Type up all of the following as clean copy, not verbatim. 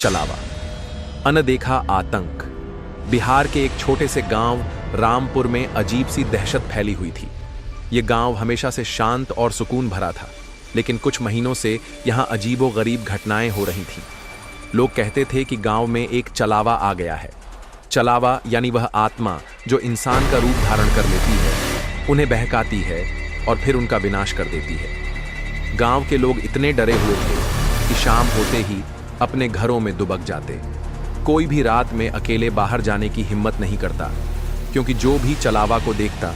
चलावा। अनदेखा आतंक। बिहार के एक छोटे से गांव रामपुर में अजीब सी दहशत फैली हुई थी। यह गांव हमेशा से शांत और सुकून भरा था, लेकिन कुछ महीनों से यहां अजीबोगरीब घटनाएं हो रही थीं। लोग कहते थे कि गांव में एक चलावा आ गया है। चलावा यानी वह आत्मा जो इंसान का रूप धारण कर लेती है, उन्हें बहकाती है और फिर उनका विनाश कर देती है। गांव के लोग इतने डरे हुए थे कि शाम होते ही अपने घरों में दुबक जाते। कोई भी रात में अकेले बाहर जाने की हिम्मत नहीं करता, क्योंकि जो भी चलावा को देखता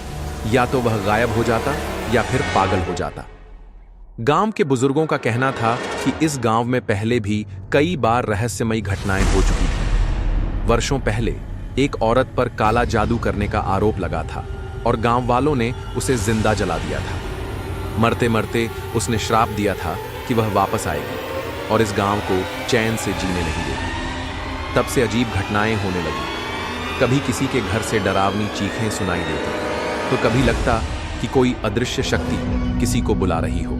या तो वह गायब हो जाता या फिर पागल हो जाता। गांव के बुजुर्गों का कहना था कि इस गांव में पहले भी कई बार रहस्यमयी घटनाएं हो चुकी थीं। वर्षों पहले एक औरत पर काला जादू करने का आरोप लगा था और गांव वालों ने उसे जिंदा जला दिया था। मरते मरते उसने श्राप दिया था कि वह वापस आएगी और इस गांव को चैन से जीने नहीं देगी। तब से अजीब घटनाएं होने लगी। कभी किसी के घर से डरावनी चीखें सुनाई देती, तो कभी लगता कि कोई अदृश्य शक्ति किसी को बुला रही हो।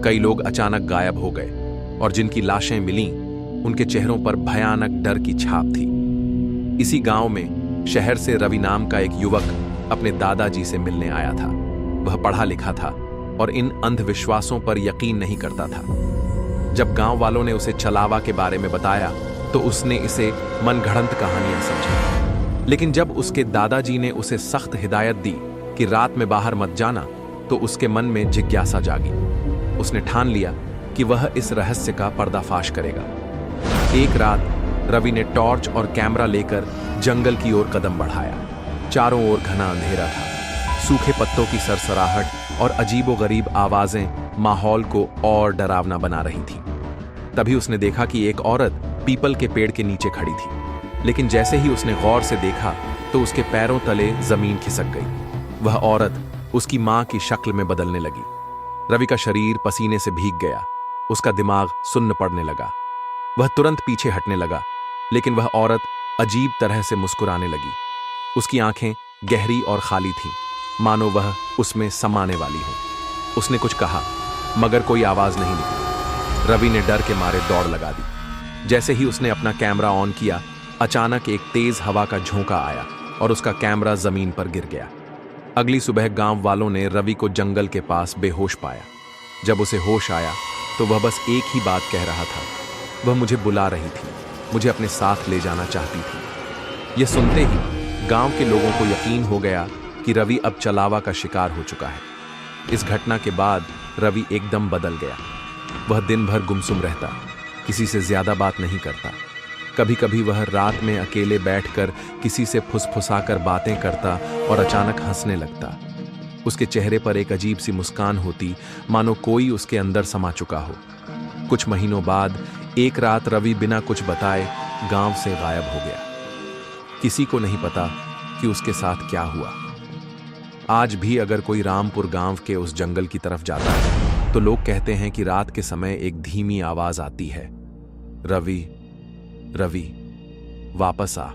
कई लोग अचानक गायब हो गए और जिनकी लाशें मिलीं, उनके चेहरों पर भयानक डर की छाप थी। इसी गांव में शहर से रवि नाम का एक युवक अपने दादाजी से मिलने आया था। वह पढ़ा लिखा था और इन अंधविश्वासों पर यकीन नहीं करता था। जब गांव वालों ने उसे चलावा के बारे में बताया तो उसने इसे मनगढ़ंत कहानियां समझी। लेकिन जब उसके दादाजी ने उसे सख्त हिदायत दी कि रात में बाहर मत जाना, तो उसके मन में जिज्ञासा जागी। उसने ठान लिया कि वह इस रहस्य का पर्दाफाश करेगा। एक रात रवि ने टॉर्च और कैमरा लेकर जंगल की ओर कदम बढ़ाया। चारों ओर घना अंधेरा था। सूखे पत्तों की सरसराहट और अजीबोगरीब आवाजें माहौल को और डरावना बना रही थीं। तभी उसने देखा कि एक औरत पीपल के पेड़ के नीचे खड़ी थी, लेकिन जैसे ही उसने गौर से देखा तो उसके पैरों तले जमीन खिसक गई। वह औरत उसकी मां की शक्ल में बदलने लगी। रवि का शरीर पसीने से भीग गया। उसका दिमाग सुन्न पड़ने लगा। वह तुरंत पीछे हटने लगा, लेकिन वह औरत अजीब तरह से मुस्कुराने लगी। उसकी आंखें गहरी और खाली थीं, मानो वह उसमें समाने वाली हो। उसने कुछ कहा, मगर कोई आवाज नहीं निकली। रवि ने डर के मारे दौड़ लगा दी। जैसे ही उसने अपना कैमरा ऑन किया, अचानक एक तेज हवा का झोंका आया और उसका कैमरा जमीन पर गिर गया। अगली सुबह गांव वालों ने रवि को जंगल के पास बेहोश पाया। जब उसे होश आया तो वह बस एक ही बात कह रहा था, वह मुझे बुला रही थी, मुझे अपने साथ ले जाना चाहती थी। यह सुनते ही गांव के लोगों को यकीन हो गया कि रवि अब चलावा का शिकार हो चुका है। इस घटना के बाद रवि एकदम बदल गया। वह दिन भर गुमसुम रहता, किसी से ज्यादा बात नहीं करता। कभी कभी वह रात में अकेले बैठकर किसी से फुसफुसाकर बातें करता और अचानक हंसने लगता। उसके चेहरे पर एक अजीब सी मुस्कान होती, मानो कोई उसके अंदर समा चुका हो। कुछ महीनों बाद एक रात रवि बिना कुछ बताए गांव से गायब हो गया। किसी को नहीं पता कि उसके साथ क्या हुआ। आज भी अगर कोई रामपुर गांव के उस जंगल की तरफ जाता है तो लोग कहते हैं कि रात के समय एक धीमी आवाज आती है, रवि, रवि, वापस आ।